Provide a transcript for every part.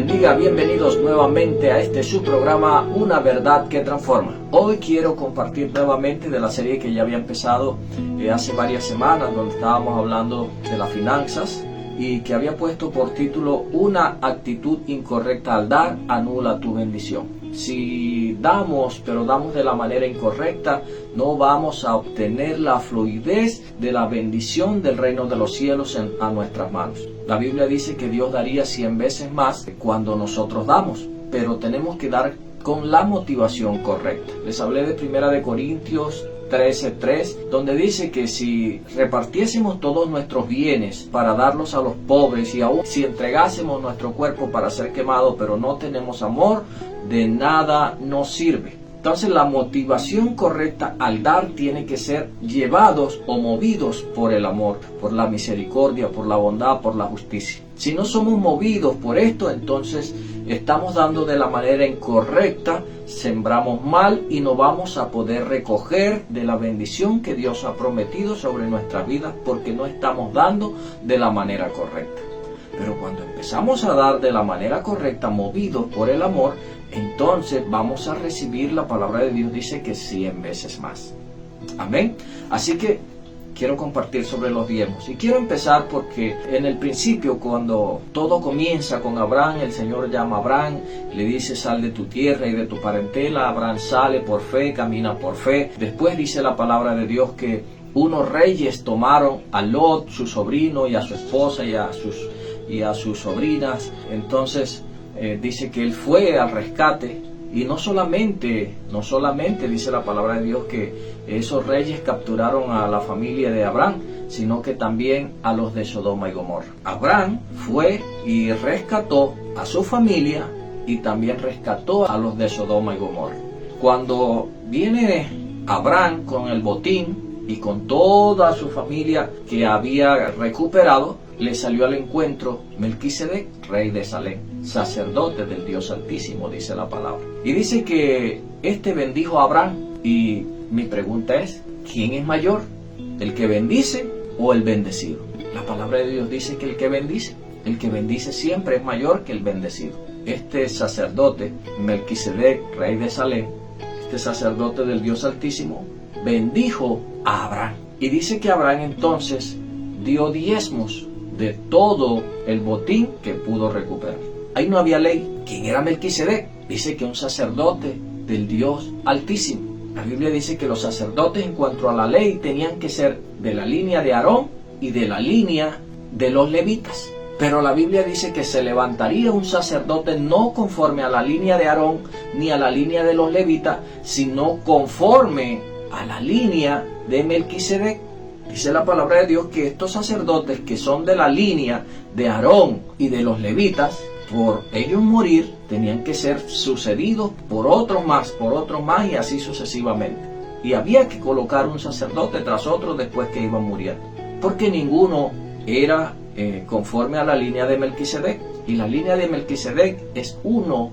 bendiga, bienvenidos nuevamente a este su programa Una Verdad que Transforma. Hoy quiero compartir nuevamente de la serie que ya había empezado hace varias semanas, donde estábamos hablando de las finanzas y que había puesto por título Una actitud incorrecta al dar anula tu bendición. Si damos, pero damos de la manera incorrecta, no vamos a obtener la fluidez de la bendición del reino de los cielos a nuestras manos. La Biblia dice que Dios daría 100 veces más cuando nosotros damos, pero tenemos que dar con la motivación correcta. Les hablé de 1 Corintios 13:3, donde dice que si repartiésemos todos nuestros bienes para darlos a los pobres y aún si entregásemos nuestro cuerpo para ser quemado, pero no tenemos amor, de nada nos sirve. Entonces la motivación correcta al dar tiene que ser llevados o movidos por el amor, por la misericordia, por la bondad, por la justicia. Si no somos movidos por esto, entonces estamos dando de la manera incorrecta, sembramos mal y no vamos a poder recoger de la bendición que Dios ha prometido sobre nuestras vidas porque no estamos dando de la manera correcta. Pero cuando empezamos a dar de la manera correcta, movidos por el amor, entonces vamos a recibir, la palabra de Dios dice que 100 veces más. Amén. Así que quiero compartir sobre los diezmos. Y quiero empezar porque en el principio, cuando todo comienza con Abraham, el Señor llama a Abraham, le dice: sal de tu tierra y de tu parentela. Abraham sale por fe, camina por fe. Después dice la palabra de Dios que unos reyes tomaron a Lot, su sobrino, y a su esposa y a sus sobrinas. Entonces dice que él fue al rescate. Y no solamente dice la palabra de Dios que esos reyes capturaron a la familia de Abraham, sino que también a los de Sodoma y Gomorra. Abraham fue y rescató a su familia y también rescató a los de Sodoma y Gomorra. Cuando viene Abraham con el botín y con toda su familia que había recuperado, le salió al encuentro Melquisedec, rey de Salem, sacerdote del Dios Altísimo, dice la palabra. Y dice que este bendijo a Abraham. Y mi pregunta es: ¿quién es mayor? ¿El que bendice o el bendecido? La palabra de Dios dice que el que bendice siempre es mayor que el bendecido. Este sacerdote, Melquisedec, rey de Salem, este sacerdote del Dios Altísimo, bendijo a Abraham. Y dice que Abraham entonces dio diezmos de todo el botín que pudo recuperar. Ahí no había ley. ¿Quién era Melquisedec? Dice que un sacerdote del Dios Altísimo. La Biblia dice que los sacerdotes, en cuanto a la ley, tenían que ser de la línea de Aarón y de la línea de los levitas. Pero la Biblia dice que se levantaría un sacerdote no conforme a la línea de Aarón ni a la línea de los levitas, sino conforme a la línea de Melquisedec. Dice la palabra de Dios que estos sacerdotes que son de la línea de Aarón y de los levitas, por ellos morir, tenían que ser sucedidos por otros más y así sucesivamente. Y había que colocar un sacerdote tras otro después que iban muriendo, porque ninguno era conforme a la línea de Melquisedec. Y la línea de Melquisedec es uno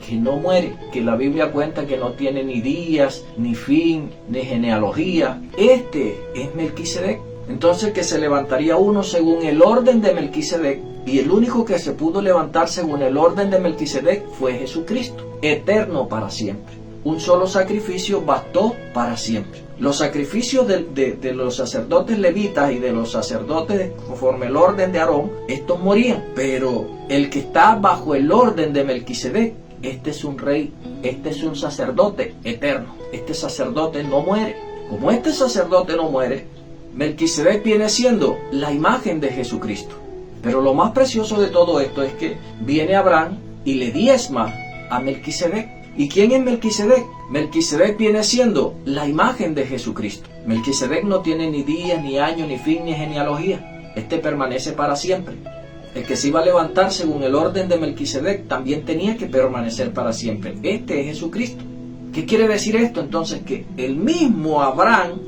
que no muere, que la Biblia cuenta que no tiene ni días, ni fin, ni genealogía. Este es Melquisedec. Entonces que se levantaría uno según el orden de Melquisedec, y el único que se pudo levantar según el orden de Melquisedec fue Jesucristo, eterno para siempre. Un solo sacrificio bastó para siempre. Los sacrificios de los sacerdotes levitas y de los sacerdotes conforme el orden de Aarón, estos morían, pero el que está bajo el orden de Melquisedec, este es un rey, este es un sacerdote eterno. Este sacerdote no muere. Como este sacerdote no muere, Melquisedec viene siendo la imagen de Jesucristo. Pero lo más precioso de todo esto es que viene Abraham y le diezma a Melquisedec. ¿Y quién es Melquisedec? Melquisedec viene siendo la imagen de Jesucristo. Melquisedec no tiene ni días, ni años, ni fin, ni genealogía. Este permanece para siempre. El que se iba a levantar según el orden de Melquisedec también tenía que permanecer para siempre. Este es Jesucristo. ¿Qué quiere decir esto? Entonces que el mismo Abraham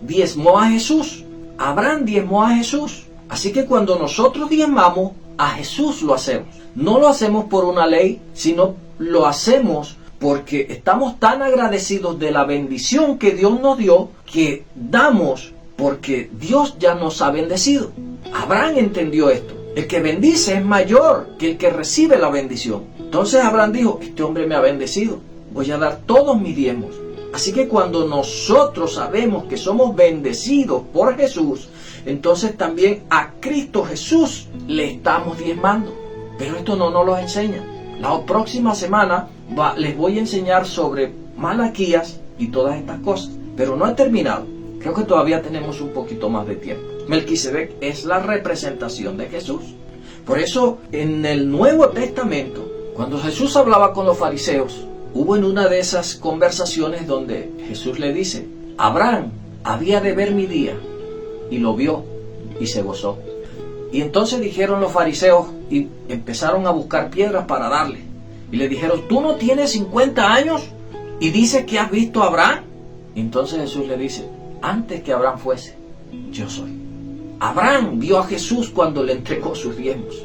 diezmó a Jesús. Abraham diezmó a Jesús. Así que cuando nosotros diezmamos, a Jesús lo hacemos. No lo hacemos por una ley, sino lo hacemos porque estamos tan agradecidos de la bendición que Dios nos dio, que damos porque Dios ya nos ha bendecido. Abraham entendió esto. El que bendice es mayor que el que recibe la bendición. Entonces Abraham dijo, este hombre me ha bendecido, voy a dar todos mis diezmos. Así que cuando nosotros sabemos que somos bendecidos por Jesús, entonces también a Cristo Jesús le estamos diezmando. Pero esto no nos lo enseña. La próxima semana les voy a enseñar sobre Malaquías y todas estas cosas. Pero no he terminado. Creo que todavía tenemos un poquito más de tiempo. Melquisedec es la representación de Jesús. Por eso en el Nuevo Testamento, cuando Jesús hablaba con los fariseos, hubo en una de esas conversaciones donde Jesús le dice, Abraham había de ver mi día, y lo vio y se gozó. Y entonces dijeron los fariseos y empezaron a buscar piedras para darle. Y le dijeron, ¿tú no tienes 50 años y dices que has visto a Abraham? Y entonces Jesús le dice, antes que Abraham fuese, yo soy. Abraham vio a Jesús cuando le entregó sus diezmos.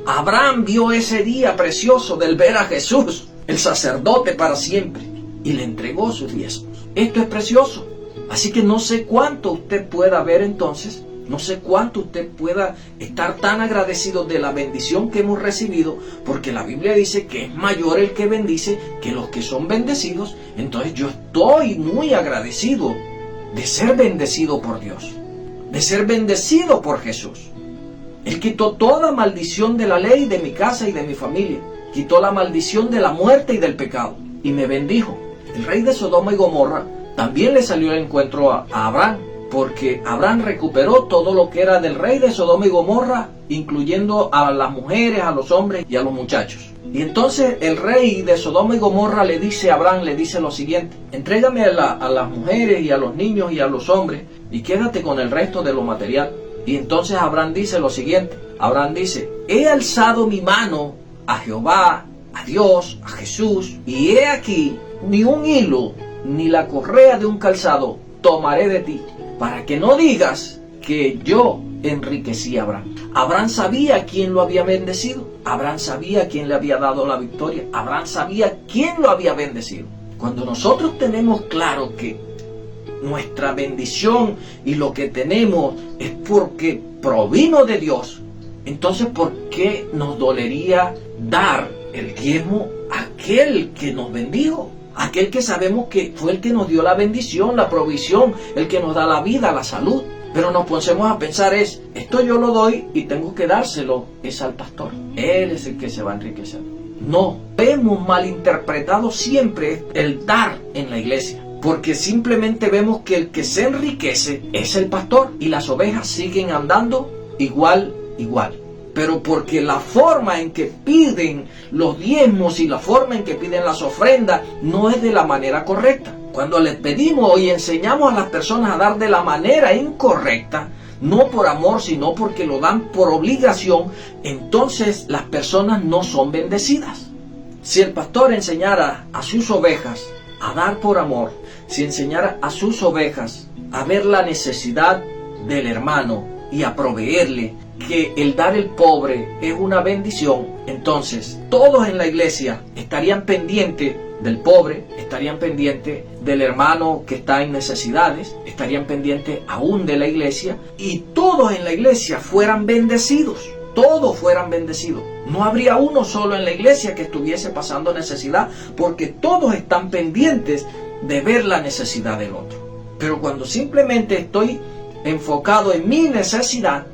Abraham vio ese día precioso del ver a Jesús, el sacerdote para siempre, y le entregó sus diezmos. Esto es precioso. Así que no sé cuánto usted pueda ver entonces, no sé cuánto usted pueda estar tan agradecido de la bendición que hemos recibido, porque la Biblia dice que es mayor el que bendice que los que son bendecidos. Entonces yo estoy muy agradecido de ser bendecido por Dios, de ser bendecido por Jesús. Él quitó toda maldición de la ley de mi casa y de mi familia. Quitó la maldición de la muerte y del pecado. Y me bendijo. El rey de Sodoma y Gomorra también le salió al encuentro a Abraham, porque Abraham recuperó todo lo que era del rey de Sodoma y Gomorra, incluyendo a las mujeres, a los hombres y a los muchachos. Y entonces el rey de Sodoma y Gomorra le dice a Abraham, le dice lo siguiente, entrégame a las mujeres y a los niños y a los hombres y quédate con el resto de lo material. Y entonces Abraham dice lo siguiente, Abraham dice, he alzado mi mano a Jehová, a Dios, a Jesús, y he aquí, ni un hilo, ni la correa de un calzado tomaré de ti, para que no digas que yo enriquecí a Abraham. Abraham sabía quién lo había bendecido, Abraham sabía quién le había dado la victoria, Abraham sabía quién lo había bendecido. Cuando nosotros tenemos claro que nuestra bendición y lo que tenemos es porque provino de Dios, entonces ¿por qué nos dolería dar el diezmo a aquel que nos bendijo? Aquel que sabemos que fue el que nos dio la bendición, la provisión, el que nos da la vida, la salud. Pero nos ponemos a pensar esto yo lo doy y tengo que dárselo al pastor. Él es el que se va a enriquecer. No, hemos malinterpretado siempre el dar en la iglesia. Porque simplemente vemos que el que se enriquece es el pastor y las ovejas siguen andando igual. Pero porque la forma en que piden los diezmos y la forma en que piden las ofrendas no es de la manera correcta. Cuando les pedimos y enseñamos a las personas a dar de la manera incorrecta, no por amor, sino porque lo dan por obligación, entonces las personas no son bendecidas. Si el pastor enseñara a sus ovejas a dar por amor, si enseñara a sus ovejas a ver la necesidad del hermano y a proveerle, que el dar el pobre es una bendición, entonces todos en la iglesia estarían pendientes del pobre, estarían pendientes del hermano que está en necesidades, estarían pendientes aún de la iglesia, y todos en la iglesia fueran bendecidos, todos fueran bendecidos. No habría uno solo en la iglesia que estuviese pasando necesidad, porque todos están pendientes de ver la necesidad del otro. Pero cuando simplemente estoy enfocado en mi necesidad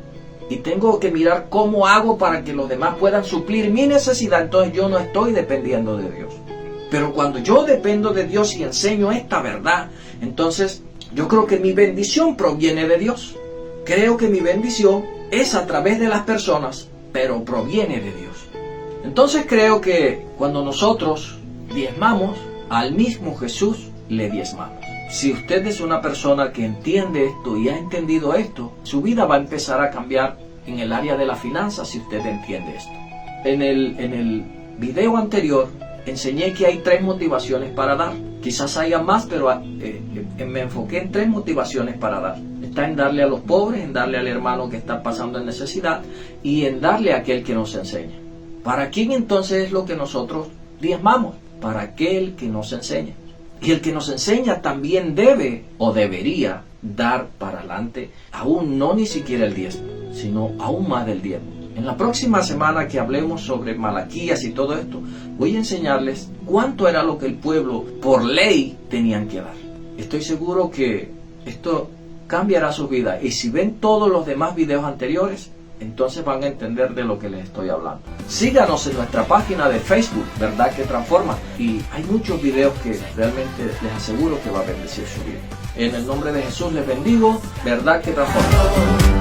y tengo que mirar cómo hago para que los demás puedan suplir mi necesidad, entonces yo no estoy dependiendo de Dios. Pero cuando yo dependo de Dios y enseño esta verdad, entonces yo creo que mi bendición proviene de Dios. Creo que mi bendición es a través de las personas, pero proviene de Dios. Entonces creo que cuando nosotros diezmamos, al mismo Jesús le diezmamos. Si usted es una persona que entiende esto y ha entendido esto, su vida va a empezar a cambiar en el área de las finanzas si usted entiende esto. En el video anterior enseñé que hay 3 motivaciones para dar. Quizás haya más, pero me enfoqué en 3 motivaciones para dar. Está en darle a los pobres, en darle al hermano que está pasando en necesidad y en darle a aquel que nos enseña. ¿Para quién entonces es lo que nosotros diezmamos? Para aquel que nos enseña. Y el que nos enseña también debe o debería dar para adelante, aún no ni siquiera el diezmo, sino aún más del diezmo. En la próxima semana que hablemos sobre Malaquías y todo esto, voy a enseñarles cuánto era lo que el pueblo por ley tenían que dar. Estoy seguro que esto cambiará su vida, y si ven todos los demás videos anteriores, entonces van a entender de lo que les estoy hablando. Síganos en nuestra página de Facebook, Verdad que Transforma, y hay muchos videos que realmente les aseguro que va a bendecir su vida. En el nombre de Jesús les bendigo, Verdad que Transforma.